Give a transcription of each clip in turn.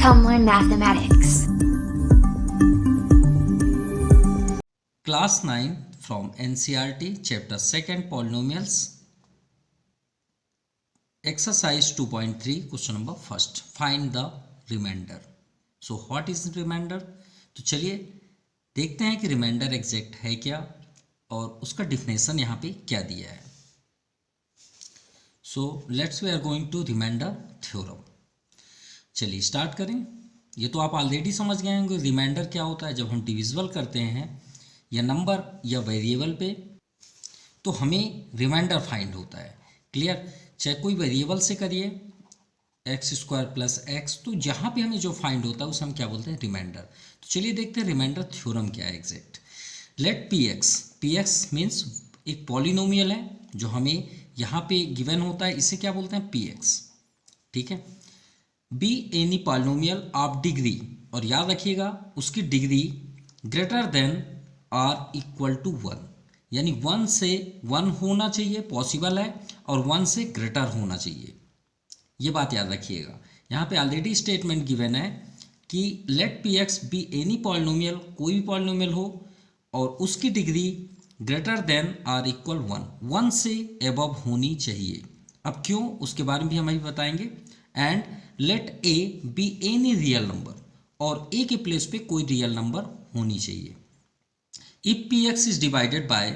Come learn mathematics. Class 9 from NCERT chapter 2nd polynomials exercise 2.3 question number first find the remainder. So what is remainder? तो चलिए देखते हैं कि reminder exact है क्या और उसका डिफिनेशन यहाँ पे क्या दिया है. So let's we are going to remainder theorem. चलिए स्टार्ट करें. ये तो आप ऑलरेडी समझ गए होंगे रिमाइंडर क्या होता है. जब हम डिविजिबल करते हैं या नंबर या वेरिएबल पे तो हमें रिमाइंडर फाइंड होता है. क्लियर. चाहे कोई वेरिएबल से करिए एक्स स्क्वायर प्लस एक्स, तो जहाँ पे हमें जो फाइंड होता है उसे हम क्या बोलते हैं रिमाइंडर. तो चलिए देखते हैं रिमाइंडर थ्योरम क्या है exact. Let P X means एक पॉलिनोमियल है जो हमें यहाँ पे गिवन होता है, इसे क्या बोलते हैं पी एक्स. ठीक है. Be any polynomial of degree, और याद रखिएगा उसकी degree greater than or equal to 1, यानी 1 से 1 होना चाहिए पॉसिबल है और 1 से ग्रेटर होना चाहिए. ये बात याद रखिएगा. यहाँ पे ऑलरेडी स्टेटमेंट गिवन है कि let P X be any polynomial, कोई भी पॉलिनोमियल हो और उसकी degree greater than or equal 1 से एबव होनी चाहिए. अब क्यों उसके बारे में भी हम अभी बताएंगे. And let A be any real number, और ए के प्लेस पे कोई रियल नंबर होनी चाहिए. If P X is divided by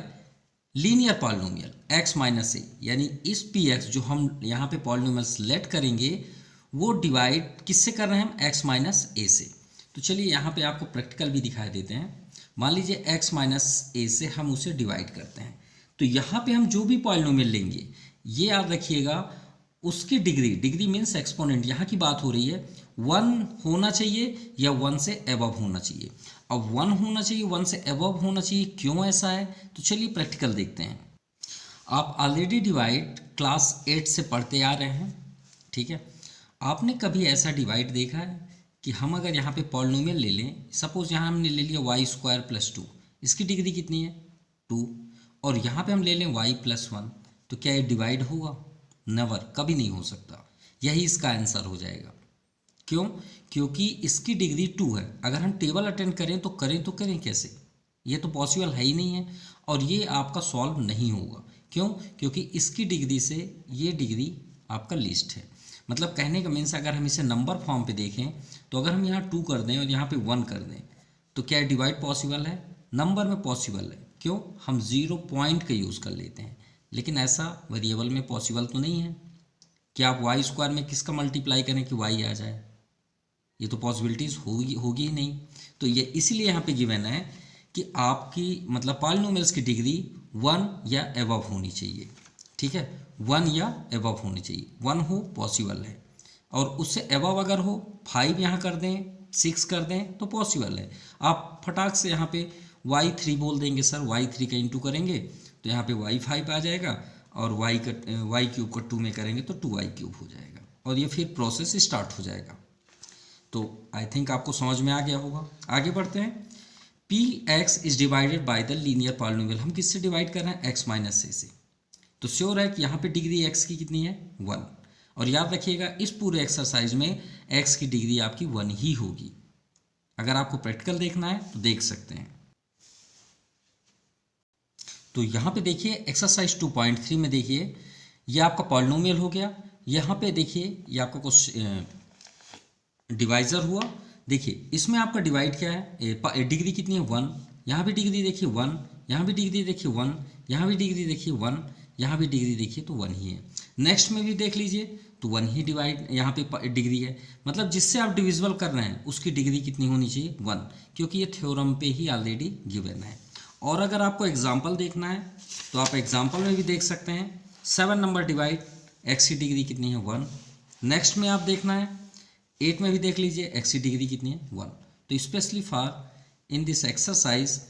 linear polynomial X minus A, यानी इस पी एक्स जो हम यहाँ पे पॉलिनोमियल सेलेक्ट करेंगे वो डिवाइड किससे कर रहे हैं हम एक्स माइनस ए से. तो चलिए यहाँ पे आपको प्रैक्टिकल भी दिखाई देते हैं. मान लीजिए एक्स माइनस ए से हम उसे डिवाइड करते हैं, तो यहाँ पे हम जो भी पॉलिनोमियल लेंगे ये याद रखिएगा उसकी डिग्री मीन्स एक्सपोनेंट, यहाँ की बात हो रही है 1 होना चाहिए या 1 से एबव होना चाहिए. अब 1 होना चाहिए 1 से एबव होना चाहिए, क्यों ऐसा है. तो चलिए प्रैक्टिकल देखते हैं. आप ऑलरेडी डिवाइड क्लास 8 से पढ़ते आ रहे हैं. ठीक है. आपने कभी ऐसा डिवाइड देखा है कि हम अगर यहाँ पे पॉलिनोमियल ले लें, सपोज यहाँ हमने ले लिया वाई स्क्वायर प्लस 2, इसकी डिग्री कितनी है 2, और यहाँ पे हम ले लें वाई प्लस 1, तो क्या ये डिवाइड होगा. नेवर, कभी नहीं हो सकता. यही इसका आंसर हो जाएगा. क्यों. क्योंकि इसकी डिग्री 2 है. अगर हम टेबल अटेंड करें तो करें कैसे, ये तो पॉसिबल है ही नहीं है, और ये आपका सॉल्व नहीं होगा. क्यों. क्योंकि इसकी डिग्री से ये डिग्री आपका लिस्ट है. मतलब कहने का मीन्स अगर हम इसे नंबर फॉर्म पे देखें तो अगर हम यहाँ 2 कर दें और यहाँ पे 1 कर दें तो क्या डिवाइड पॉसिबल है. नंबर में पॉसिबल है. क्यों. हम 0 पॉइंट का यूज़ कर लेते हैं, लेकिन ऐसा वेरिएबल में पॉसिबल तो नहीं है कि आप वाई स्क्वायर में किसका मल्टीप्लाई करें कि वाई आ जाए. ये तो पॉसिबिलिटीज़ होगी ही नहीं. तो ये इसीलिए यहाँ पे गिवन है कि आपकी मतलब पॉलिनोमियल्स की डिग्री 1 या एबव होनी चाहिए. ठीक है. 1 या एबव होनी चाहिए. 1 हो पॉसिबल है, और उससे एबव अगर हो 5 यहाँ कर दें 6 कर दें तो पॉसिबल है. आप फटाक से यहाँ पे y3 बोल देंगे सर, y3 का इंटू करेंगे तो यहाँ पे y5 आ जाएगा, और y क्यूब का 2 में करेंगे तो 2y क्यूब हो जाएगा, और ये फिर प्रोसेस स्टार्ट हो जाएगा. तो आई थिंक आपको समझ में आ गया होगा. आगे बढ़ते हैं. P X is divided by the linear polynomial, हम किससे डिवाइड कर रहे हैं एक्स माइनस ए से. तो श्योर है कि यहाँ पे डिग्री एक्स की कितनी है 1, और याद रखिएगा इस पूरे एक्सरसाइज में एक्स की डिग्री आपकी 1 ही होगी. अगर आपको प्रैक्टिकल देखना है तो देख सकते हैं. तो यहाँ पे देखिए एक्सरसाइज 2.3 में देखिए ये आपका पॉलिनोमियल हो गया. यहाँ पे देखिए ये आपका कुछ डिवाइजर हुआ. देखिए इसमें आपका डिवाइड क्या है, डिग्री कितनी है 1, यहाँ भी डिग्री देखिए 1, यहाँ भी डिग्री देखिए 1, यहाँ भी डिग्री देखिए 1, यहाँ भी डिग्री देखिए तो 1 ही है. नेक्स्ट में भी देख लीजिए तो 1 ही डिवाइड यहाँ पे डिग्री है. मतलब जिससे आप डिविजिबल कर रहे हैं उसकी डिग्री कितनी होनी चाहिए 1, क्योंकि ये थ्योरम पे ही ऑलरेडी गिवन है. और अगर आपको एग्जाम्पल देखना है तो आप एग्जाम्पल में भी देख सकते हैं. 7 नंबर डिवाइड एक्स की डिग्री कितनी है 1. नेक्स्ट में आप देखना है 8 में भी देख लीजिए एक्स की डिग्री कितनी है 1. तो specially for in this exercise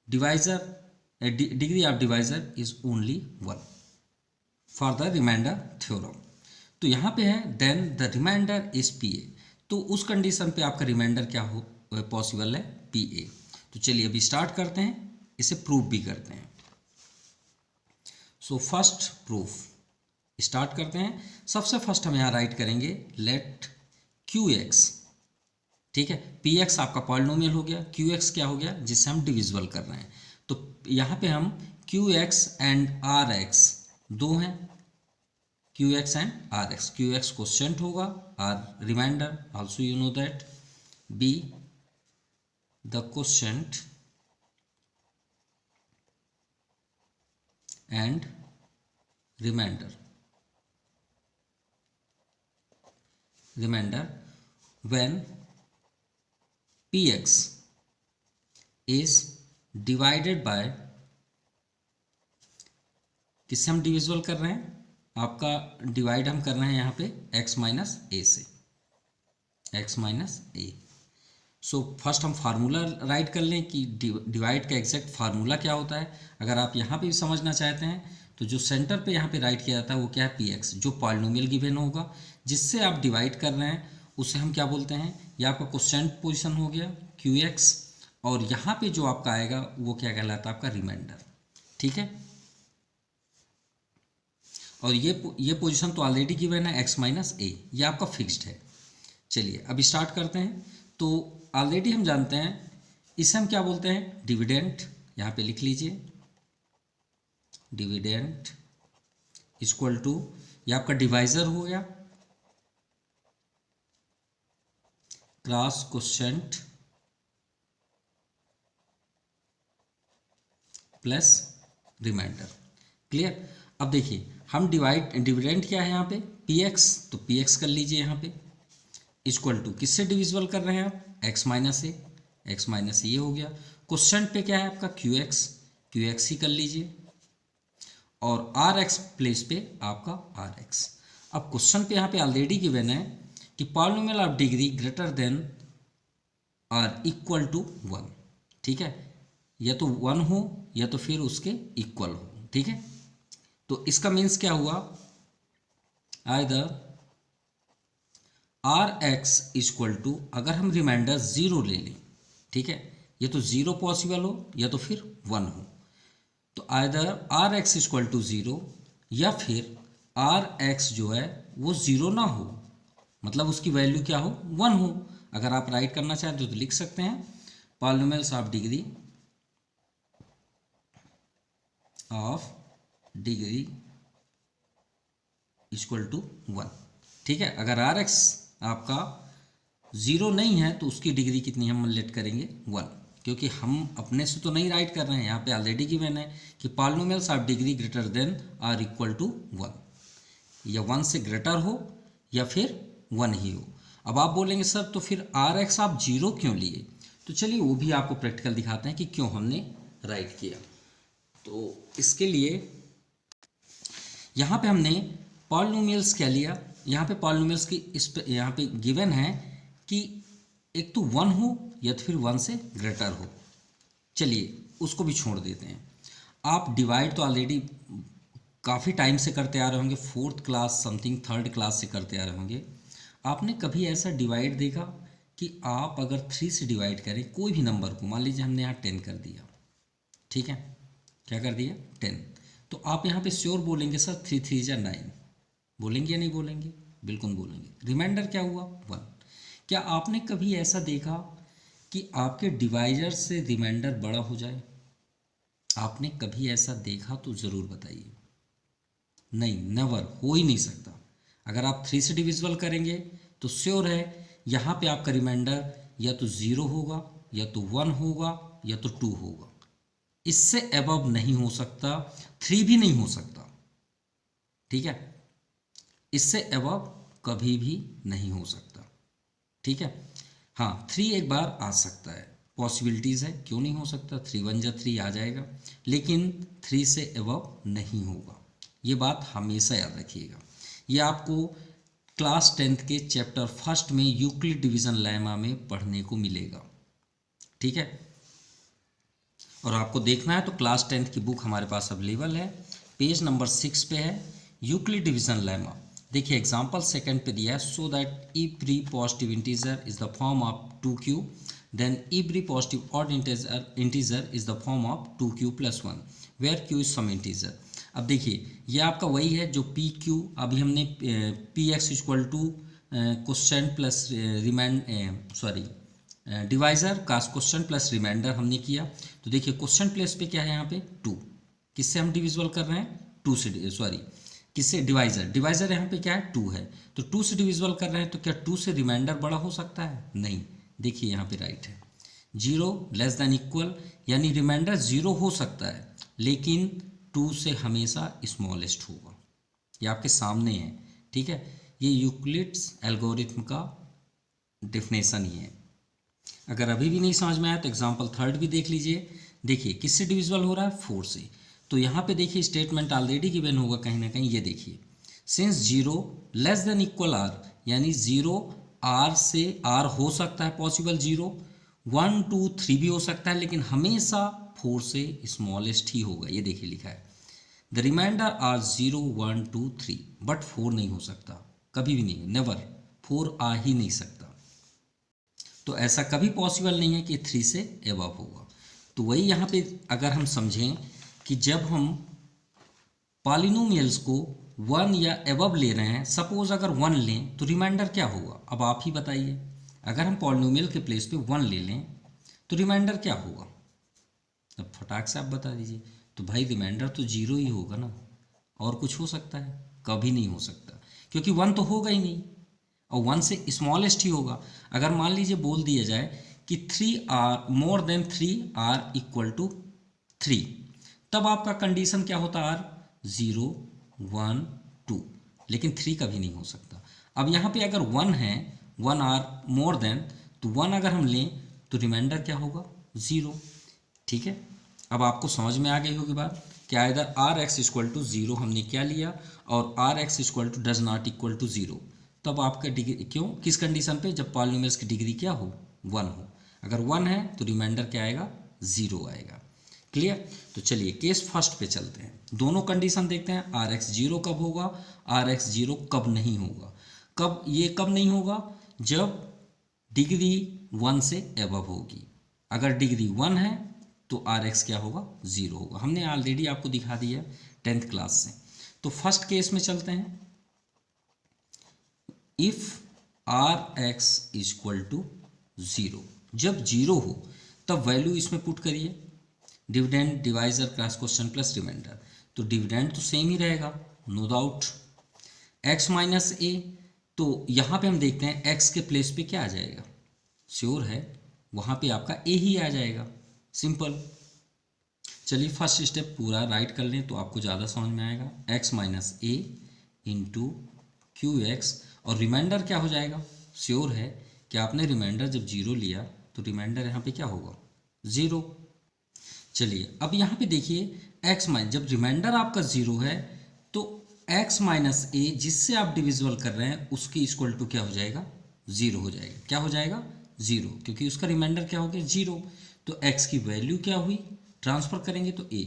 divisor degree of divisor is only 1 for the remainder theorem. तो यहाँ पे है then the remainder is P A. तो उस कंडीशन पे आपका रिमाइंडर क्या हो पॉसिबल है पी ए. तो चलिए अभी स्टार्ट करते हैं, इसे प्रूफ भी करते हैं. सो फर्स्ट प्रूफ स्टार्ट करते हैं. सबसे फर्स्ट हम यहाँ राइट करेंगे लेट क्यू एक्स, ठीक है। पी एक्स आपका पॉलिनोमियल हो गया, क्यू एक्स क्या हो गया जिससे हम डिविजिबल कर रहे हैं। तो यहाँ पे हम Q X and R X दो हैं, Q X and R X, Q X quotient होगा, R remainder, also you know that be the quotient and remainder when px is divided by, किससे हम डिविजिबल कर रहे हैं, आपका डिवाइड हम कर रहे हैं यहाँ पे x माइनस ए से, x minus A. So first हम फार्मूला राइट कर लें कि डिवाइड का एग्जैक्ट फार्मूला क्या होता है। अगर आप यहाँ पे भी समझना चाहते हैं तो जो सेंटर पे यहाँ पे राइट किया जाता है वो क्या है, पी एक्स, जो पॉलिनोमियल गिवन होगा जिससे आप डिवाइड कर रहे हैं उसे हम क्या बोलते हैं, यह आपका क्वोशिएंट पोजीशन हो गया क्यू एक्स, और यहाँ पे जो आपका आएगा वो क्या कहलाता है, आपका रिमाइंडर, ठीक है। और ये पोजीशन तो ऑलरेडी गिवन है x माइनस ए, ये आपका फिक्स्ड है। चलिए अब स्टार्ट करते हैं। तो ऑलरेडी हम जानते हैं इसे हम क्या बोलते हैं, डिविडेंड, यहाँ पे लिख लीजिए डिविडेंड इक्वल टू, ये आपका डिवाइजर हो गया cross quotient plus remainder, clear. अब देखिए हम डिविडेंड क्या है यहाँ पे, पी एक्स, तो पी एक्स कर लीजिए यहाँ पे इक्वल टू, किससे डिविजिबल कर रहे हैं आप, x minus A, x minus ये हो गया। क्वोशिएंट पे क्या है आपका क्यू एक्स ही कर लीजिए, और आर एक्स प्लेस पे आपका आर एक्स। अब क्वेश्चन पे यहाँ पे ऑलरेडी गिवन है कि polynomial of degree greater then और इक्वल टू 1, ठीक है, या तो 1 हो या तो फिर उसके इक्वल हो, ठीक है। तो इसका मीन्स क्या हुआ, either R X equal to, अगर हम रिमाइंडर 0 ले लें, ठीक है, ये तो 0 पॉसिबल हो या तो फिर 1 हो, तो either R X equal to 0 या फिर आर एक्स जो है वो 0 ना हो, मतलब उसकी वैल्यू क्या हो, 1 हो। अगर आप राइट करना चाहते हो तो लिख सकते हैं polynomials of degree equal to 1, ठीक है। अगर आर एक्स आपका 0 नहीं है तो उसकी डिग्री कितनी हम लेट करेंगे, 1, क्योंकि हम अपने से तो नहीं राइट कर रहे हैं, यहाँ पे ऑलरेडी गिवन है कि polynomials of degree greater than or equal to 1, या 1 से ग्रेटर हो या फिर 1 ही हो। अब आप बोलेंगे सर तो फिर आर एक्स आप 0 क्यों लिए, तो चलिए वो भी आपको प्रैक्टिकल दिखाते हैं कि क्यों हमने राइट किया। तो इसके लिए यहाँ पे हमने पॉलिनोमियल्स क्या लिया, यहाँ पे पॉलिनोमियल्स की यहाँ पे गिवन है कि एक तो 1 हो या तो फिर 1 से ग्रेटर हो। चलिए उसको भी छोड़ देते हैं। आप डिवाइड तो ऑलरेडी काफ़ी टाइम से करते आ रहे होंगे, 4th class something 3rd class से करते आ रहे होंगे। आपने कभी ऐसा डिवाइड देखा कि आप अगर 3 से डिवाइड करें कोई भी नंबर को, मान लीजिए हमने यहाँ 10 कर दिया, ठीक है, क्या कर दिया 10, तो आप यहाँ पे श्योर बोलेंगे सर 3 3 जा 9, बोलेंगे या नहीं बोलेंगे, बिल्कुल बोलेंगे। रिमाइंडर क्या हुआ 1। क्या आपने कभी ऐसा देखा कि आपके डिवाइजर से रिमाइंडर बड़ा हो जाए, आपने कभी ऐसा देखा तो ज़रूर बताइए। नहीं, नेवर, हो ही नहीं सकता। अगर आप 3 से डिविजिबल करेंगे तो श्योर है यहाँ पे आपका रिमाइंडर या तो 0 होगा या तो 1 होगा या तो 2 होगा, इससे अबव नहीं हो सकता, 3 भी नहीं हो सकता, ठीक है, इससे अबव कभी भी नहीं हो सकता, ठीक है। हाँ 3 एक बार आ सकता है, पॉसिबिलिटीज़ है, क्यों नहीं हो सकता, 3 1 जा 3 आ जाएगा, लेकिन 3 से अबव नहीं होगा, ये बात हमेशा याद रखिएगा। ये आपको क्लास 10th के चैप्टर 1 में यूक्लिड डिवीज़न लेमा में पढ़ने को मिलेगा, ठीक है। और आपको देखना है तो क्लास 10th की बुक हमारे पास अवेलेबल है, पेज नंबर 6 पे है, यूक्लिड डिवीज़न लेमा। देखिए एग्जाम्पल 2 पे दिया है, so that every positive integer is the form of 2q, then every positive odd integer is the form of 2q + 1 where q is some integer. अब देखिए ये आपका वही है जो पी क्यू, अभी हमने P x equal to question plus divisor कास्ट क्वेश्चन प्लस रिमाइंडर हमने किया। तो देखिए क्वेश्चन प्लेस पे क्या है यहाँ पे 2, किससे हम डिविजिबल कर रहे हैं 2 से, किससे डिवाइज़र यहाँ पे क्या है 2 है, तो 2 से डिविजिबल कर रहे हैं, तो क्या 2 से रिमाइंडर बड़ा हो सकता है? नहीं। देखिए यहाँ पे राइट है, 0 लेस देन इक्वल, यानी रिमाइंडर 0 हो सकता है लेकिन 2 से हमेशा स्मॉलेस्ट होगा। ये आपके सामने है, ठीक है। ये यूक्लिड्स एल्गोरिथम का डेफिनेशन ही है। अगर अभी भी नहीं समझ में आया तो एग्जाम्पल 3 भी देख लीजिए। देखिए किससे डिविजिबल हो रहा है 4 से, तो यहाँ पे देखिए स्टेटमेंट ऑलरेडी गिवन होगा कहीं ना कहीं। ये देखिए since 0 less than equal R, यानी 0 आर से आर हो सकता है पॉसिबल, 0 1 2 3 भी हो सकता है, लेकिन हमेशा 4 से स्मॉलेस्ट ही होगा। ये देखिए लिखा है द रिमाइंडर आर 0 1 2 3, बट 4 नहीं हो सकता, कभी भी नहीं, नेवर, 4 आ ही नहीं सकता। तो ऐसा कभी पॉसिबल नहीं है कि 3 से एबव होगा। तो वही यहाँ पे अगर हम समझें कि जब हम पॉलिनोमियल्स को 1 या एबव ले रहे हैं, सपोज अगर 1 लें तो रिमाइंडर क्या होगा? अब आप ही बताइए, अगर हम पॉलिनोमियल के प्लेस पे 1 ले लें तो रिमाइंडर क्या होगा? अब फटाक से आप बता दीजिए। तो भाई रिमाइंडर तो 0 ही होगा ना, और कुछ हो सकता है? कभी नहीं हो सकता, क्योंकि 1 तो होगा ही नहीं, और 1 से स्मॉलेस्ट ही होगा। अगर मान लीजिए बोल दिया जाए कि 3 or more than 3 or equal to 3, तब आपका कंडीशन क्या होता? आर 0 1 2, लेकिन 3 कभी नहीं हो सकता। अब यहाँ पे अगर 1 है, 1 आर मोर देन, तो 1 अगर हम लें तो रिमाइंडर क्या होगा? 0, ठीक है। अब आपको समझ में आ गई होगी बात, क्या इधर आर एक्स इक्वल टू 0 हमने क्या लिया, और R X equal to does not equal to 0, तब आपका डिग्री क्यों, किस कंडीशन पे? जब पॉलिनोमियल्स की डिग्री क्या हो? 1 हो। अगर 1 है तो रिमाइंडर क्या आएगा? 0 आएगा। क्लियर? तो चलिए केस फर्स्ट पे चलते हैं, दोनों कंडीशन देखते हैं। आर एक्स 0 कब होगा, आर एक्स 0 कब नहीं होगा? कब ये कब नहीं होगा? जब डिग्री 1 से एबव होगी। अगर डिग्री 1 है तो आर एक्स क्या होगा? 0 होगा। हमने ऑलरेडी आपको दिखा दिया 10th क्लास से। तो फर्स्ट केस में चलते हैं। If R X equal to 0, जब 0 हो तब वैल्यू इसमें पुट करिए, dividend divisor cross question plus remainder. तो डिविडेंड तो सेम ही रहेगा, no doubt. x minus A, तो यहाँ पे हम देखते हैं x के प्लेस पे क्या आ जाएगा? श्योर है वहाँ पे आपका a ही आ जाएगा, सिंपल। चलिए फर्स्ट स्टेप पूरा राइट कर लें तो आपको ज़्यादा समझ में आएगा। x minus A into Q x, और रिमाइंडर क्या हो जाएगा? श्योर है कि आपने रिमाइंडर जब 0 लिया तो रिमाइंडर यहाँ पे क्या होगा? 0। चलिए अब यहाँ पे देखिए x माइनस, जब रिमाइंडर आपका 0 है तो x माइनस ए जिससे आप डिविजिबल कर रहे हैं उसके इक्वल टू क्या हो जाएगा? 0 हो जाएगा। क्या हो जाएगा? 0, क्योंकि उसका रिमाइंडर क्या हो गया? 0। तो x की वैल्यू क्या हुई? ट्रांसफर करेंगे तो a,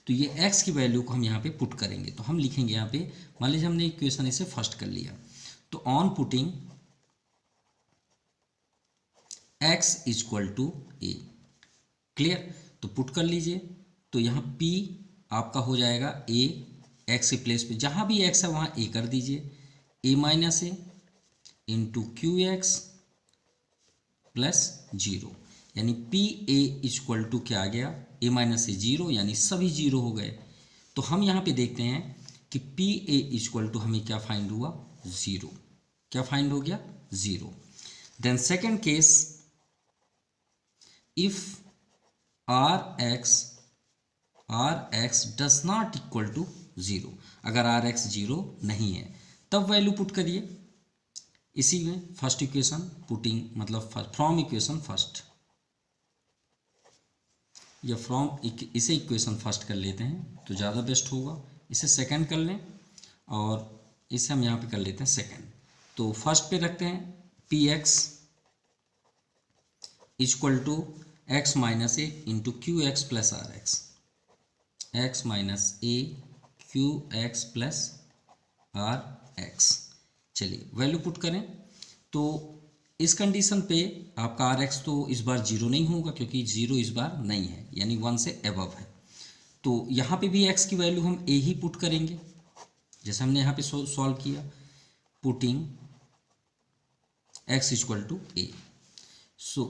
तो ये x की वैल्यू को हम यहाँ पे पुट करेंगे। तो हम लिखेंगे यहाँ पे, मान लीजिए हमने इक्वेशन इसे फर्स्ट कर लिया, तो on putting x equal to a, clear? तो पुट कर लीजिए, तो यहाँ p आपका हो जाएगा a, x के प्लेस पे जहाँ भी x है वहाँ a कर दीजिए, a minus A into Q X plus 0, यानी पी ए इक्वल टू क्या आ गया? a माइनस ए 0, यानी सभी 0 हो गए। तो हम यहाँ पे देखते हैं कि पी ए इक्वल टू हमें क्या फाइंड हुआ? 0। क्या फाइंड हो गया? 0। Then second case, if R X does not equal to 0, अगर आर एक्स 0 नहीं है तब वैल्यू पुट करिए इसी में फर्स्ट इक्वेशन, पुटिंग मतलब फ्रॉम इक्वेशन फर्स्ट, या फ्रॉम इसे इक्वेशन फर्स्ट कर लेते हैं तो ज़्यादा बेस्ट होगा। इसे सेकंड कर लें और इसे हम यहाँ पे कर लेते हैं सेकंड। तो फर्स्ट पे रखते हैं P x equal to X minus A into Q X plus R X, X minus A Q X plus R X. चलिए वैल्यू पुट करें, तो इस कंडीशन पे आपका आर एक्स तो इस बार 0 नहीं होगा क्योंकि 0 इस बार नहीं है, यानी 1 से एबव है। तो यहाँ पे भी x की वैल्यू हम a ही पुट करेंगे जैसे हमने यहाँ पे सॉल्व किया, putting x equal to A. So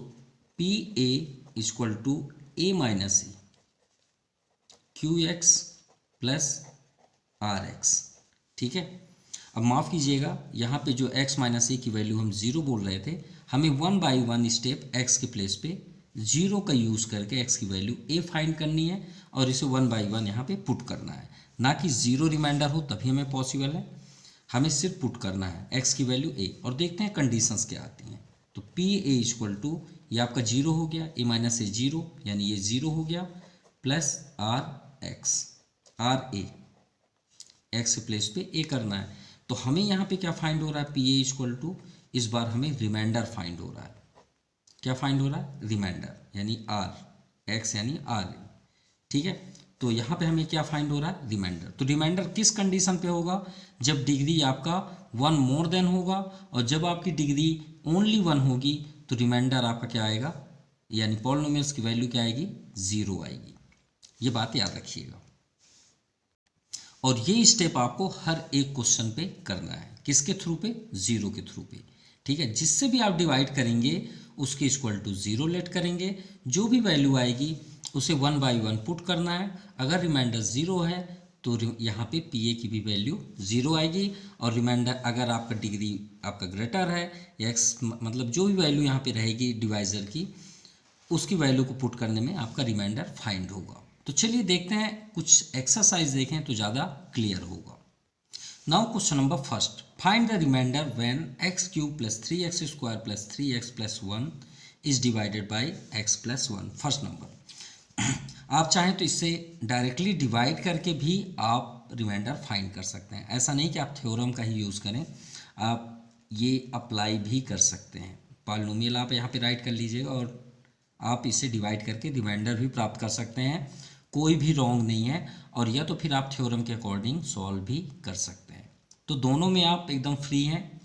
P A equal to A minus A Q X plus R X. ठीक है, अब माफ़ कीजिएगा, यहाँ पे जो x माइनस ए की वैल्यू हम 0 बोल रहे थे, हमें 1 बाई 1 स्टेप x के प्लेस पे 0 का यूज़ करके x की वैल्यू a फाइंड करनी है और इसे 1 बाई 1 यहाँ पे पुट करना है, ना कि 0 रिमाइंडर हो तभी हमें पॉसिबल है। हमें सिर्फ पुट करना है x की वैल्यू a और देखते हैं कंडीशंस क्या आती हैं। तो पी ए इक्वल टू ये आपका 0 हो गया, a माइनस ए 0 यानी ये 0 हो गया, plus R X, R A X के प्लेस पे ए करना है। तो हमें यहाँ पे क्या फाइंड हो रहा है, पी ए इक्वल टू इस बार हमें रिमाइंडर फाइंड हो रहा है। क्या फाइंड हो रहा है, रिमाइंडर यानी आर एक्स यानी आर ए। ठीक है, तो यहाँ पे हमें क्या फाइंड हो रहा है, रिमाइंडर। तो रिमाइंडर किस कंडीशन पे होगा, जब डिग्री आपका 1 मोर देन होगा, और जब आपकी डिग्री ओनली 1 होगी तो रिमाइंडर आपका क्या आएगा, यानी पॉलिनोमियल्स की वैल्यू क्या आएगी, 0 आएगी। ये बात याद रखिएगा। और ये स्टेप आपको हर एक क्वेश्चन पे करना है, किसके थ्रू पे, 0 के थ्रू पे। ठीक है, जिससे भी आप डिवाइड करेंगे उसके इक्वल टू 0 लेट करेंगे, जो भी वैल्यू आएगी उसे 1 बाई 1 पुट करना है। अगर रिमाइंडर 0 है तो यहाँ पे पी ए की भी वैल्यू 0 आएगी, और रिमाइंडर अगर आपका डिग्री आपका ग्रेटर है या एक्स मतलब जो भी वैल्यू यहाँ पे रहेगी डिवाइज़र की, उसकी वैल्यू को पुट करने में आपका रिमाइंडर फाइंड होगा। तो चलिए देखते हैं, कुछ एक्सरसाइज देखें तो ज़्यादा क्लियर होगा। Now question number first, find the remainder when X cube plus 3x square plus 3x plus 1 is divided by x plus 1। First number, आप चाहें तो इससे डायरेक्टली डिवाइड करके भी आप रिमाइंडर फाइंड कर सकते हैं। ऐसा नहीं कि आप थ्योरम का ही यूज़ करें, आप ये अप्लाई भी कर सकते हैं। पॉलिनोमियल आप यहाँ पे राइट कर लीजिएगा और आप इसे डिवाइड करके रिमाइंडर भी प्राप्त कर सकते हैं, कोई भी रॉन्ग नहीं है। और या तो फिर आप थ्योरम के अकॉर्डिंग सॉल्व भी कर सकते हैं। तो दोनों में आप एकदम फ्री हैं।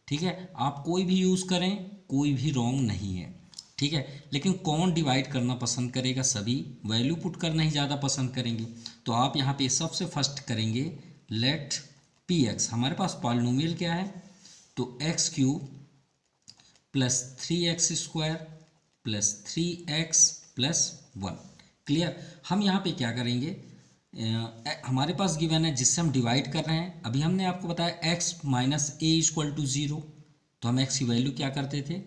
ठीक है, आप कोई भी यूज़ करें, कोई भी रॉन्ग नहीं है। ठीक है, लेकिन कौन डिवाइड करना पसंद करेगा, सभी वैल्यू पुट करना ही ज़्यादा पसंद करेंगे। तो आप यहाँ पे सबसे फर्स्ट करेंगे लेट पी एक्स, हमारे पास पॉलिनोमियल क्या है, तो x cube plus 3x square plus 3x plus 1। Clear, हम यहाँ पे क्या करेंगे, हमारे पास गिवन है जिससे हम डिवाइड कर रहे हैं। अभी हमने आपको बताया x minus A equal to 0, तो हम x की वैल्यू क्या करते थे,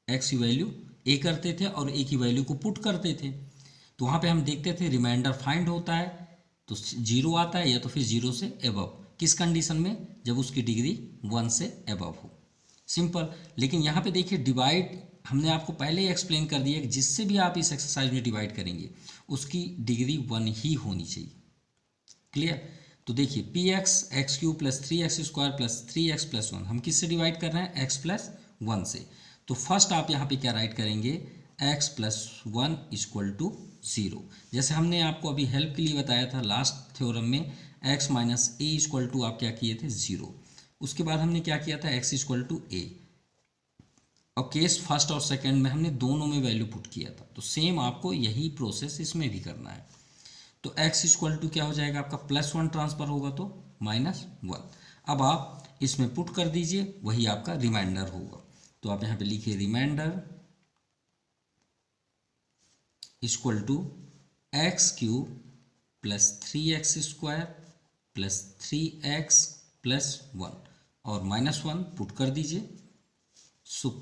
x की वैल्यू a करते थे और a की वैल्यू को पुट करते थे। तो वहाँ पे हम देखते थे रिमाइंडर फाइंड होता है तो 0 आता है या तो फिर 0 से एबव। किस कंडीशन में, जब उसकी डिग्री 1 से एबव हो, सिंपल। लेकिन यहाँ पे देखिए डिवाइड हमने आपको पहले ही एक्सप्लेन कर दिया कि जिससे भी आप इस एक्सरसाइज में डिवाइड करेंगे उसकी डिग्री 1 ही होनी चाहिए। क्लियर, तो देखिए P x x Q plus 3x square plus 3x plus 1 हम किससे डिवाइड कर रहे हैं, x प्लस 1 से। तो फर्स्ट आप यहाँ पे क्या राइट करेंगे, x प्लस 1 इक्वल टू 0। जैसे हमने आपको अभी हेल्प के लिए बताया था लास्ट थ्योरम में, x minus A equal to आप क्या किए थे, 0। उसके बाद हमने क्या किया था, x इक्वल टू ए, और केस फर्स्ट और सेकंड में हमने दोनों में वैल्यू पुट किया था। तो सेम आपको यही प्रोसेस इसमें भी करना है। तो x इक्वल टू क्या हो जाएगा आपका, +1 ट्रांसफ़र होगा तो -1। अब आप इसमें पुट कर दीजिए, वही आपका रिमाइंडर होगा। तो आप यहाँ पे लिखिए remainder equal to x cube plus 3x square plus 3x plus 1 और -1 पुट कर दीजिए। सो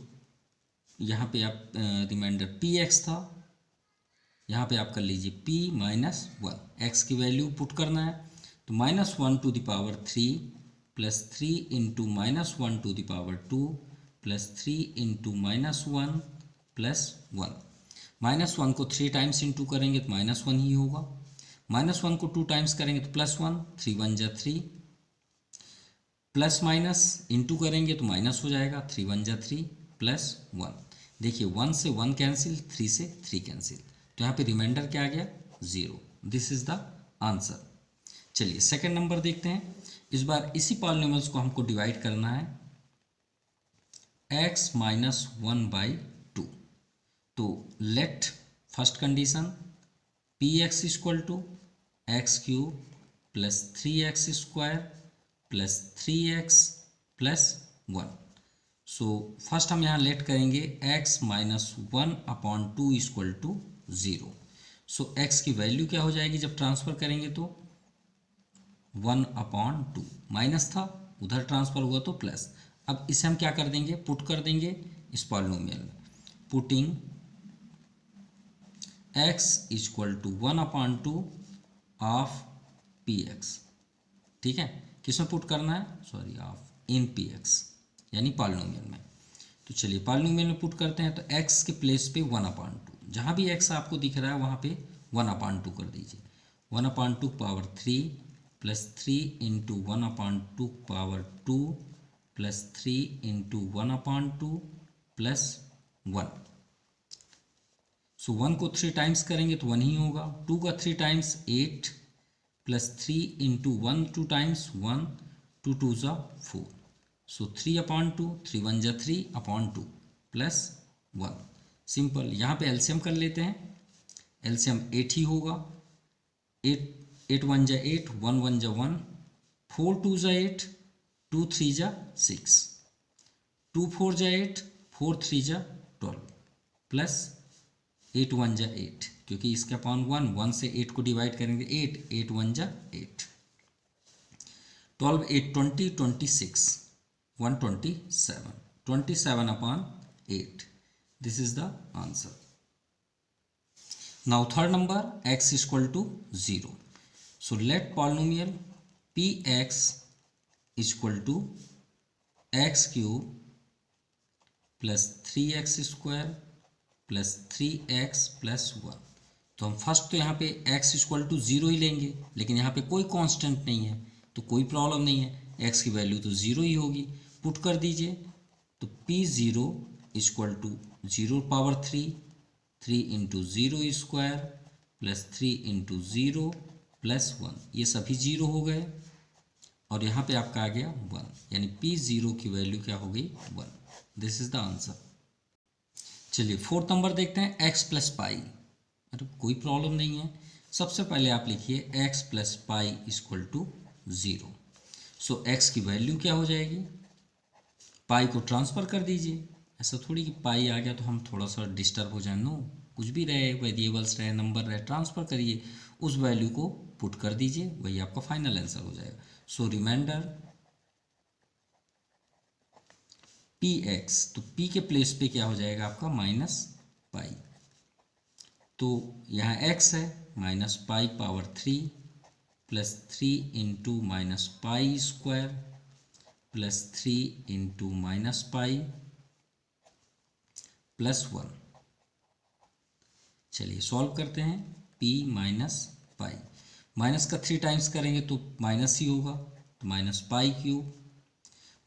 यहाँ पे आप रिमाइंडर पी एक्स था, यहाँ पे आप कर लीजिए p माइनस 1, एक्स की वैल्यू पुट करना है। तो -1 to the power 3 plus 3 into -1 to the power 2 plus 3 into -1 plus 1। -1 को 3 टाइम्स इंटू करेंगे तो -1 ही होगा, -1 को 2 टाइम्स करेंगे तो +1, 3 1 जा 3, प्लस माइनस इंटू करेंगे तो माइनस हो जाएगा, 3 1 जा 3 प्लस 1। देखिए 1 से 1 कैंसिल, 3 से 3 कैंसिल, तो यहाँ पे रिमाइंडर क्या आ गया, 0। This is the answer. चलिए सेकंड नंबर देखते हैं। इस बार इसी पॉलिनोमियल्स को हमको डिवाइड करना है x माइनस 1 बाई 2। तो let first condition P x equal to x cube plus 3x square plus 3x plus 1। So first हम यहाँ लेट करेंगे x minus 1/2 equal to 0। So x की वैल्यू क्या हो जाएगी जब ट्रांसफ़र करेंगे तो 1/2, माइनस था उधर ट्रांसफ़र हुआ तो प्लस। अब इसे हम क्या कर देंगे, पुट कर देंगे इस पॉलिनोमियल में। Putting x equal to 1/2 of px, ठीक है। किसमें पुट करना है, सॉरी ऑफ इन px यानी पॉलिनोमियल में। तो चलिए पॉलिनोमियल में पुट करते हैं। तो x के प्लेस पे 1/2, जहाँ भी x आपको दिख रहा है वहाँ पे 1/2 कर दीजिए। 1/2 power 3 plus 3 into 1/2 power 2 plus 3 into 1/2 plus 1। सो 1 को 3 टाइम्स करेंगे तो 1 ही होगा। 2 का 3 टाइम्स 8 प्लस 3 इंटू 1 2 टाइम्स 1, 2 2 ज़ा 4। सो 3/2, 3 1 ज़ा 3/2 प्लस 1। सिंपल। यहाँ पे एलसीएम कर लेते हैं। एलसीएम 8 ही होगा। 8 8 1 ज़ा 8, 1 1 ज़ा 1, 4 2 ज़ा 8, 2 3 ज़ा 6, 2 4 ज़ा 8, 4 3 ज़ा 12 प्लस 8 1 ज़ा 8, क्योंकि इसके अपॉन 1 से 8 को डिवाइड करेंगे 8, 8 1 ज़ा 8, 12 8 20 26, 127, 27/8। This is the answer. Now third number, x is equal to 0. So let polynomial px is equal to x cube plus 3x square plus 3x plus 1। तो हम फर्स्ट तो यहाँ पे x इक्वल टू 0 ही लेंगे, लेकिन यहाँ पे कोई कांस्टेंट नहीं है तो कोई प्रॉब्लम नहीं है, x की वैल्यू तो 0 ही होगी। पुट कर दीजिए। तो p0 equal to 0 power 3, 3 into 0 square plus 3 into 0 plus 1, ये सभी 0 हो गए और यहाँ पे आपका आ गया 1, यानी p0 की वैल्यू क्या हो गई 1। This is the answer. चलिए फोर्थ नंबर देखते हैं, x प्लस पाई। अरे कोई प्रॉब्लम नहीं है। सबसे पहले आप लिखिए x plus pi equal to 0। So x की वैल्यू क्या हो जाएगी, पाई को ट्रांसफ़र कर दीजिए। ऐसा थोड़ी कि पाई आ गया तो हम थोड़ा सा डिस्टर्ब हो जाए, नो, कुछ भी रहे, वेरिएबल्स रहे, नंबर रहे, ट्रांसफ़र करिए, उस वैल्यू को पुट कर दीजिए, वही आपका फाइनल आंसर हो जाएगा। सो रिमाइंडर पी एक्स, तो p के प्लेस पे क्या हो जाएगा आपका माइनस पाई। तो यहाँ x है minus pi power 3 plus 3 into minus pi square plus 3 into minus pi plus 1। चलिए सॉल्व करते हैं। p माइनस पाई, माइनस का 3 टाइम्स करेंगे तो माइनस ही होगा, तो माइनस पाई क्यूब,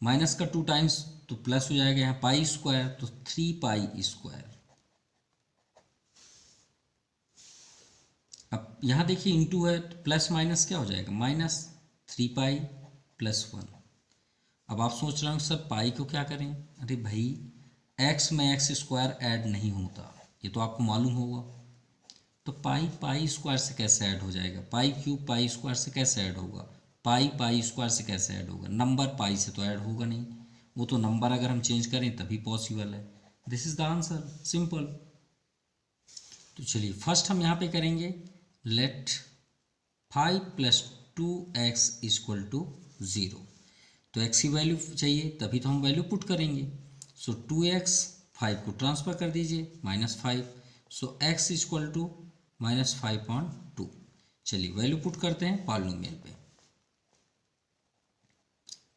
माइनस का 2 टाइम्स तो प्लस हो जाएगा, यहाँ पाई स्क्वायर तो 3 पाई स्क्वायर। अब यहाँ देखिए इंटू है तो प्लस माइनस क्या हो जाएगा, माइनस 3 पाई प्लस 1। अब आप सोच रहे हो सर पाई को क्या करें, अरे भाई x में x स्क्वायर ऐड नहीं होता, ये तो आपको मालूम होगा। तो पाई पाई स्क्वायर से कैसे ऐड हो जाएगा, पाई क्यूब पाई स्क्वायर से कैसे ऐड होगा, पाई पाई स्क्वायर से कैसे ऐड होगा, नंबर पाई से तो ऐड होगा नहीं, वो तो नंबर अगर हम चेंज करें तभी पॉसिबल है। This is the answer, simple. तो चलिए फर्स्ट हम यहाँ पे करेंगे late 5 plus 2x equal to 0। तो x की वैल्यू चाहिए तभी तो हम वैल्यू पुट करेंगे। सो 2x, 5 को ट्रांसफ़र कर दीजिए -5, सो x इक्वल टू -5/2। चलिए वैल्यू पुट करते हैं पॉलिनोमियल पे।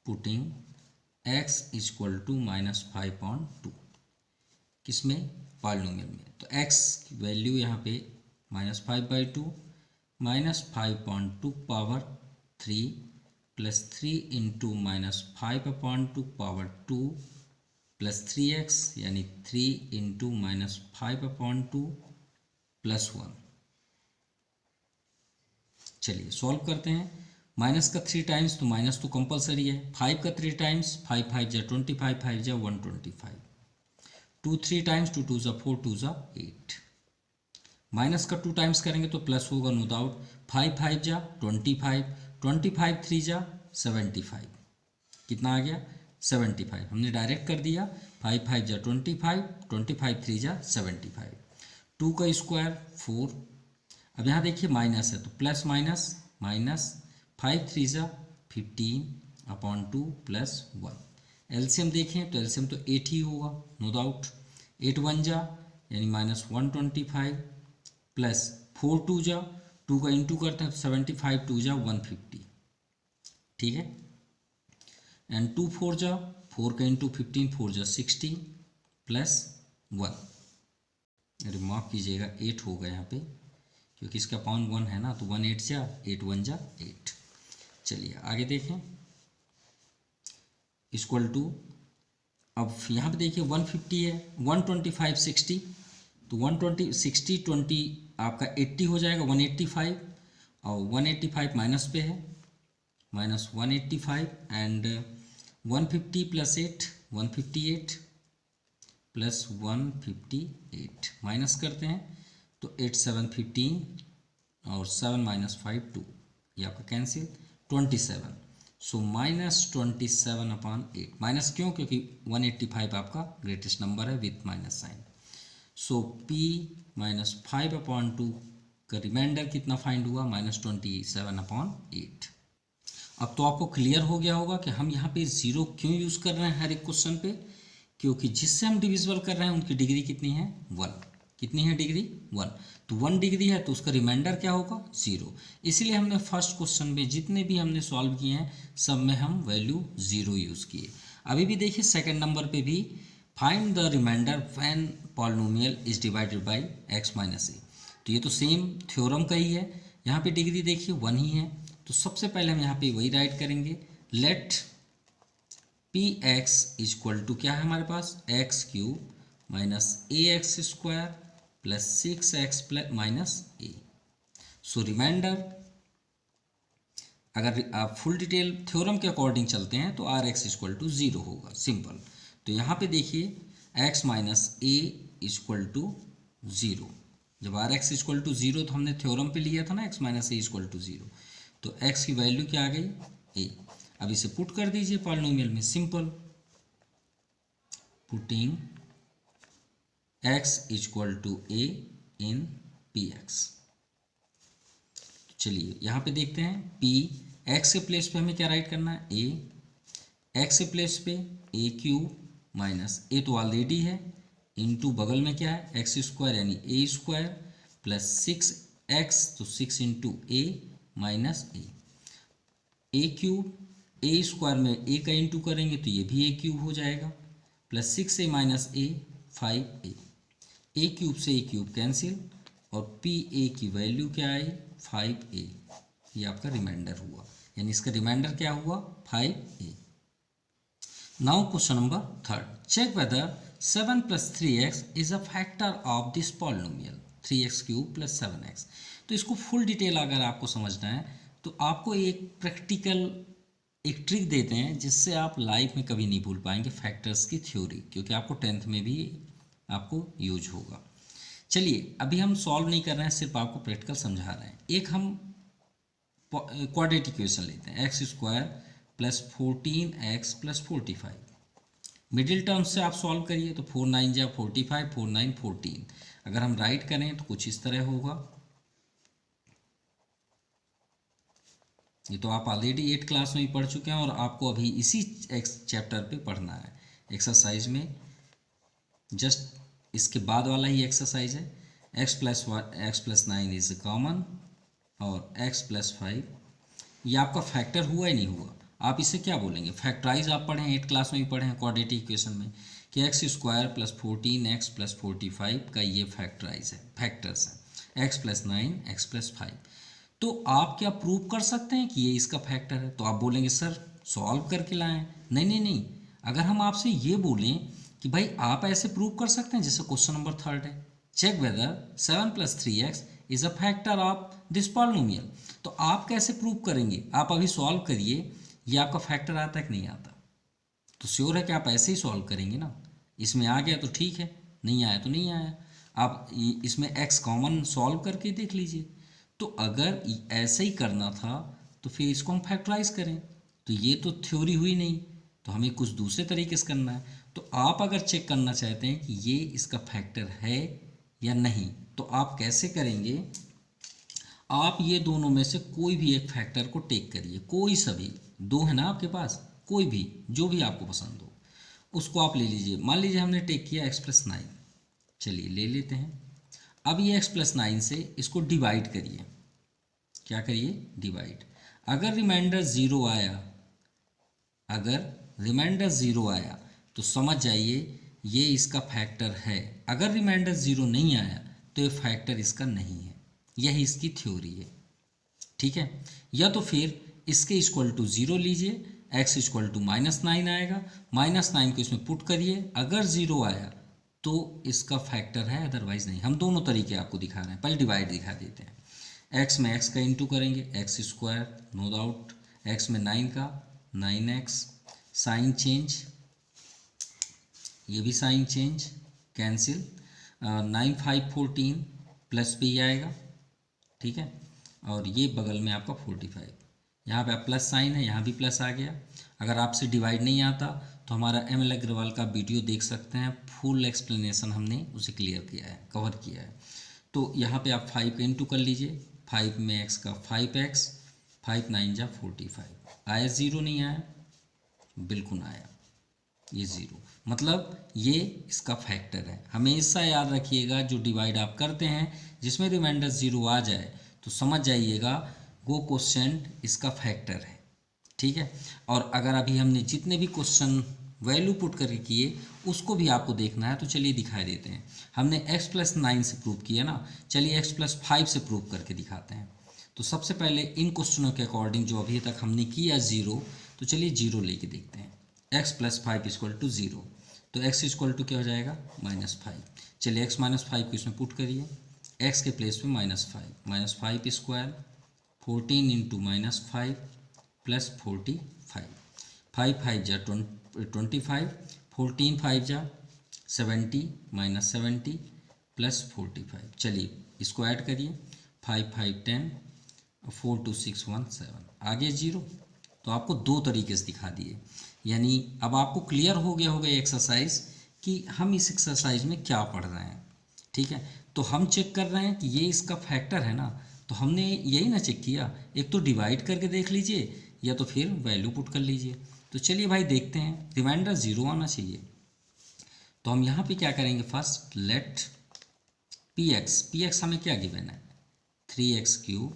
पुटिंग x इक्वल टू -5/2 किसमें, पॉलिनोमियल में। तो x की वैल्यू यहाँ पे -5/2 -5/2 power 3 plus 3 into -5/2 power 2 plus 3x यानी 3 इंटू -5/2 प्लस 1। चलिए सॉल्व करते हैं। माइनस का 3 टाइम्स तो माइनस तो कंपलसरी है, 5 का 3 टाइम्स 5 5 जा 25, 5 जा 125, 2 3 टाइम्स 2 2 जा 4 2 जा 8। माइनस का 2 टाइम्स करेंगे तो प्लस होगा नो डाउट, 5 5 जा 25, 25 3 जा 75, कितना आ गया 75, हमने डायरेक्ट कर दिया, 5 5 जा 25, 25 3 जा 75, 2 का स्क्वायर 4। अब यहाँ देखिए माइनस है तो प्लस माइनस माइनस, 5 3 जा 15 अपॉन 2 प्लस 1। एलसीएम देखें तो एलसीएम तो 8 ही होगा, नो डाउट। 8 1 जा यानी माइनस 125 प्लस 4 2 जा, 2 का इंटू करते हैं तो 75 2 जा 150, ठीक है। एंड 2 4 जा, 4 का इंटू 15 4 जा 60 प्लस 1, अरे माफ़ कीजिएगा 8 होगा यहाँ पे क्योंकि इसका पाउंड 1 है ना, तो 1 8 जा 8 1 जा 8। चलिए आगे देखें, इक्वल टू, अब यहाँ पे देखिए 150 है, 125 60, तो 120 60 20 आपका 80 हो जाएगा 185, और 185 माइनस पे है minus 185 and 150 plus 8 158 plus 158 minus करते हैं तो 8 7 15 और 7 माइनस 5 2, ये आपका cancel 27, so minus 27 upon 8। Minus क्यों? क्योंकि 185 आपका ग्रेटेस्ट नंबर है with minus sign. So p minus 5 upon 2 का रिमाइंडर कितना फाइंड हुआ? Minus 27 upon 8। अब तो आपको क्लियर हो गया होगा कि हम यहाँ पे ज़ीरो क्यों यूज़ कर रहे हैं हर एक क्वेश्चन पे, क्योंकि जिससे हम डिविजिबल कर रहे हैं उनकी डिग्री कितनी है? 1। कितनी है डिग्री? 1। तो 1 डिग्री है तो उसका रिमाइंडर क्या होगा? 0। इसलिए हमने फर्स्ट क्वेश्चन में जितने भी हमने सॉल्व किए हैं सब में हम वैल्यू 0 यूज़ किए। अभी भी देखिए सेकंड नंबर पे भी find the remainder when polynomial is divided by x minus A. तो ये तो सेम थ्योरम का ही है, यहाँ पे डिग्री देखिए 1 ही है। तो सबसे पहले हम यहाँ पे वही राइट करेंगे, let P x equal to क्या है हमारे पास? X cube minus A X square plus 6x plus minus A. So remainder, अगर आप फुल डिटेल थ्योरम के अकॉर्डिंग चलते हैं तो आर एक्स इक्वल टू 0 होगा, सिंपल। तो यहाँ पे देखिए x minus A equal to 0। जब आर एक्स इक्वल टू 0 तो हमने थ्योरम पे लिया था ना x minus A equal to 0, तो x की वैल्यू क्या आ गई? a। अब इसे पुट कर दीजिए पॉलिनोमियल में, simple, putting x equal to a in px। चलिए यहाँ पे देखते हैं p, x के प्लेस पे हमें क्या राइट करना है? a। x के प्लेस पे a क्यूब माइनस a तो ऑलरेडी है, इनटू बगल में क्या है? एक्स स्क्वायर यानी a स्क्वायर प्लस 6x, तो 6 into a minus a cube, a square में a का इंटू करेंगे तो ये भी a क्यूब हो जाएगा, plus 6a minus a 5a। a cube से a क्यूब कैंसिल और p a की वैल्यू क्या आई? 5a। ये आपका रिमाइंडर हुआ, यानी इसका रिमाइंडर क्या हुआ? 5a। Now question number 3, check whether 7 plus 3x is a factor of this polynomial 3x cube plus 7x। तो इसको फुल डिटेल अगर आपको समझना है तो आपको एक प्रैक्टिकल एक ट्रिक देते हैं जिससे आप लाइफ में कभी नहीं भूल पाएंगे फैक्टर्स की थ्योरी, क्योंकि आपको 10th में भी आपको यूज होगा। चलिए अभी हम सॉल्व नहीं कर रहे हैं, सिर्फ आपको प्रैक्टिकल समझा रहे हैं। एक हम क्वाड्रेटिक इक्वेशन लेते हैं, x square plus 14x plus 45। Middle term से आप सॉल्व करिए तो 4 9 जा 45, 4 9 14। अगर हम राइट करें तो कुछ इस तरह होगा। ये तो आप ऑलरेडी 8th क्लास में ही पढ़ चुके हैं और आपको अभी इसी चैप्टर पे पढ़ना है। एक्सरसाइज में जस्ट इसके बाद वाला ही एक्सरसाइज है। x प्लस 9 इज कॉमन और x प्लस 5, ये आपका फैक्टर हुआ ही नहीं हुआ। आप इसे क्या बोलेंगे? फैक्टराइज आप पढ़े हैं 8th क्लास में भी पढ़े हैं क्वाड्रेटिक इक्वेशन में कि x square plus 14x plus 45 का ये फैक्टराइज है, फैक्टर्स है, x प्लस 9 x प्लस 5। तो आप क्या प्रूव कर सकते हैं कि ये इसका फैक्टर है? तो आप बोलेंगे सर सॉल्व करके लाएं। नहीं नहीं नहीं, अगर हम आपसे ये बोलें कि भाई आप ऐसे प्रूव कर सकते हैं, जैसे क्वेश्चन नंबर 3 है, check whether 7 plus 3x is a factor of this polynomial. तो आप कैसे प्रूव करेंगे? आप अभी सॉल्व करिए, ये आपका फैक्टर आता है कि नहीं आता? तो श्योर है कि आप ऐसे ही सॉल्व करेंगे ना। इसमें आ गया तो ठीक है, नहीं आया तो नहीं आया। आप इसमें x कॉमन सॉल्व करके देख लीजिए। तो अगर ऐसे ही करना था तो फिर इसको हम फैक्टराइज करें, तो ये तो थ्योरी हुई नहीं, तो हमें कुछ दूसरे तरीके से करना है। तो आप अगर चेक करना चाहते हैं कि ये इसका फैक्टर है या नहीं, तो आप कैसे करेंगे, आप ये दोनों में से कोई भी एक फैक्टर को टेक करिए, कोई सभी, दो है ना आपके पास, कोई भी जो भी आपको पसंद हो उसको आप ले लीजिए। मान लीजिए हमने टेक किया x+9, चलिए ले लेते हैं। अब ये x+9 से इसको डिवाइड करिए, क्या करिए, डिवाइड। अगर रिमाइंडर ज़ीरो आया, अगर रिमाइंडर ज़ीरो आया तो समझ जाइए ये इसका फैक्टर है। अगर रिमाइंडर ज़ीरो नहीं आया तो ये फैक्टर इसका नहीं है। यही इसकी थ्योरी है, ठीक है। या तो फिर इसके इक्वल टू ज़ीरो लीजिए, x इक्वल टू -9 आएगा, -9 को इसमें पुट करिए, अगर ज़ीरो आया तो इसका फैक्टर है, अदरवाइज़ नहीं। हम दोनों तरीके आपको दिखा रहे हैं, पहले डिवाइड दिखा देते हैं। x में x का इंटू करेंगे, x², नो डाउट, x में 9 का 9x, साइन चेंज, ये भी साइन चेंज, कैंसिल, 9 5 14 प्लस पे ही आएगा, ठीक है। और ये बगल में आपका 45, यहाँ पे प्लस साइन है, यहाँ भी प्लस आ गया। अगर आपसे डिवाइड नहीं आता तो हमारा ML अग्रवाल का वीडियो देख सकते हैं, फुल एक्सप्लेनेशन हमने उसे क्लियर किया है, कवर किया है। तो यहाँ पे आप 5 का इंटू कर लीजिए, 5 में x का 5x, 5 9 जा 45, आया, ज़ीरो नहीं आया, बिल्कुल आया, ये ज़ीरो, मतलब ये इसका फैक्टर है। हमेशा याद रखिएगा, जो डिवाइड आप करते हैं जिसमें रिमाइंडर ज़ीरो आ जाए तो समझ जाइएगा वो क्वेश्चन इसका फैक्टर है, ठीक है। और अगर अभी हमने जितने भी क्वेश्चन वैल्यू पुट करके किए उसको भी आपको देखना है, तो चलिए दिखा देते हैं। हमने x+9 से प्रूव किया ना, चलिए x+5 से प्रूव करके दिखाते हैं। तो सबसे पहले इन क्वेश्चनों के अकॉर्डिंग जो अभी तक हमने किया ज़ीरो, तो चलिए ज़ीरो लेके देखते हैं। x+5 इक्वल टू ज़ीरो, तो x इक्वल टू क्या हो जाएगा, -5। चलिए x -5 को इसमें पुट करिए, x के प्लेस पे -5, -5² 14 इंटू -5 प्लस 45, 5 5 जा 25, 14 5 जा 70, -70 प्लस 45। चलिए इसको ऐड करिए, 5 5 10, 4 2 6 1 7, आगे ज़ीरो। तो आपको दो तरीके से दिखा दिए, यानी अब आपको क्लियर हो गया होगा एक्सरसाइज कि हम इस एक्सरसाइज में क्या पढ़ रहे हैं, ठीक है। तो हम चेक कर रहे हैं कि ये इसका फैक्टर है ना, तो हमने यही ना चेक किया, एक तो डिवाइड करके देख लीजिए या तो फिर वैल्यू पुट कर लीजिए। तो चलिए भाई देखते हैं, रिमाइंडर ज़ीरो आना चाहिए। तो हम यहाँ पे क्या करेंगे, फर्स्ट लेट px हमें क्या गिवन है, 3x³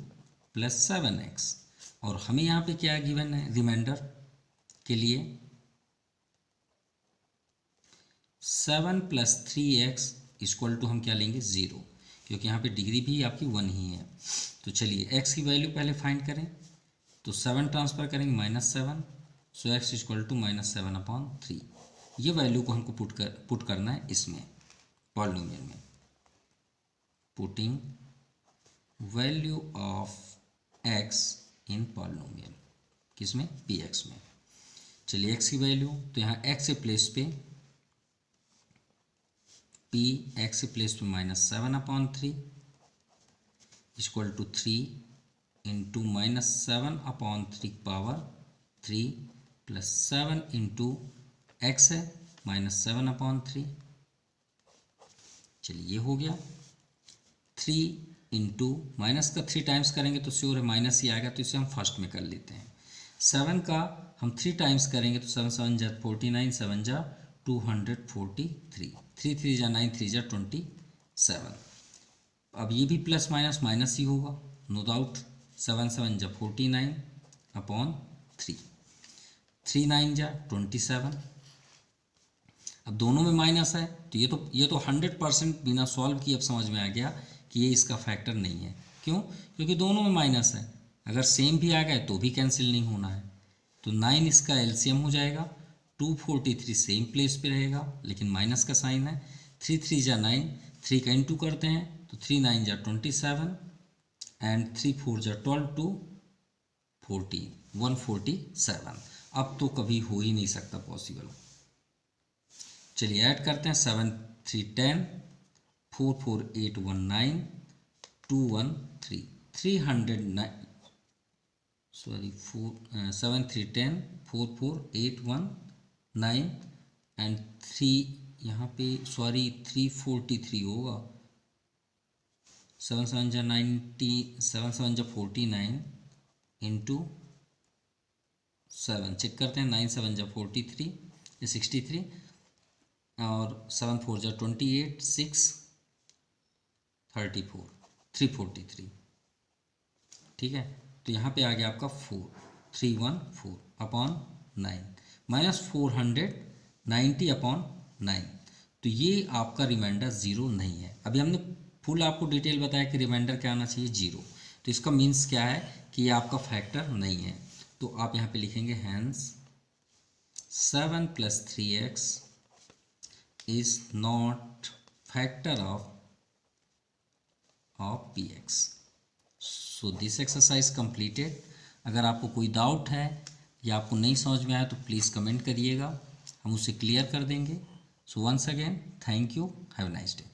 प्लस 7x, और हमें यहाँ पे क्या गिवन है रिमाइंडर के लिए, 7 + 3x इक्वल टू हम क्या लेंगे, ज़ीरो, क्योंकि यहाँ पे डिग्री भी आपकी 1 ही है। तो चलिए x की वैल्यू पहले फाइंड करें, तो 7 ट्रांसफ़र करेंगे -7, सो x इक्वल टू -7/3। ये वैल्यू को हमको पुट करना है इसमें पॉलिनोमियल में, putting value of x in polynomial, किसमें, px में। चलिए x की वैल्यू, तो यहाँ x के प्लेस पे x के प्लेस पे -7/3 equal to 3 into -7/3 power 3 plus 7 into x है -7/3। चलिए ये हो गया, 3 इंटू माइनस का 3 टाइम्स करेंगे तो श्योर है माइनस ही आएगा, तो इसे हम फर्स्ट में कर लेते हैं। 7 का हम 3 टाइम्स करेंगे तो 7 7 जा 49, 7 जा 243, 3 3 जा 9, 3 जा 27। अब ये भी प्लस माइनस माइनस ही होगा, नो डाउट। 7 7 जा 49/3, 3 9 जा 27। अब दोनों में माइनस है तो ये तो 100% बिना सॉल्व किए अब समझ में आ गया कि ये इसका फैक्टर नहीं है। क्यों? क्योंकि दोनों में माइनस है, अगर सेम भी आ गए तो भी कैंसिल नहीं होना है। तो 9 इसका एलसीएम हो जाएगा, 243 सेम प्लेस पे रहेगा लेकिन माइनस का साइन है। 3 3 जा 9, 3 का इंटू करते हैं तो 3 9 जा 27 एंड 3 4 जा 12, 2 14, 147। अब तो कभी हो ही नहीं सकता पॉसिबल। चलिए ऐड करते हैं, 7 3 10, 4 4 8 1 9, 2 1 3, 309, सॉरी 7 3 10, 4 4 8 1 9 एंड 3 यहाँ पे, सॉरी 343 होगा, 7 7 जा 90, 7 7 जा 49 इंटू 7, चेक करते हैं, 9 7 जा 43 या 63 और 7 4 जा 28, 6 34 343, ठीक है। तो यहाँ पे आ गया आपका 4314 अपॉन 9 माइनस 490 अपॉन 9। तो ये आपका रिमाइंडर ज़ीरो नहीं है। अभी हमने फुल आपको डिटेल बताया कि रिमाइंडर क्या आना चाहिए, जीरो। तो इसका मीन्स क्या है कि ये आपका फैक्टर नहीं है। तो आप यहाँ पे लिखेंगे hence 7 + 3x is not factor of px। So this exercise completed. अगर आपको कोई डाउट है या आपको नहीं समझ में आया तो प्लीज़ कमेंट करिएगा, हम उसे क्लियर कर देंगे। So once again thank you, have a nice day.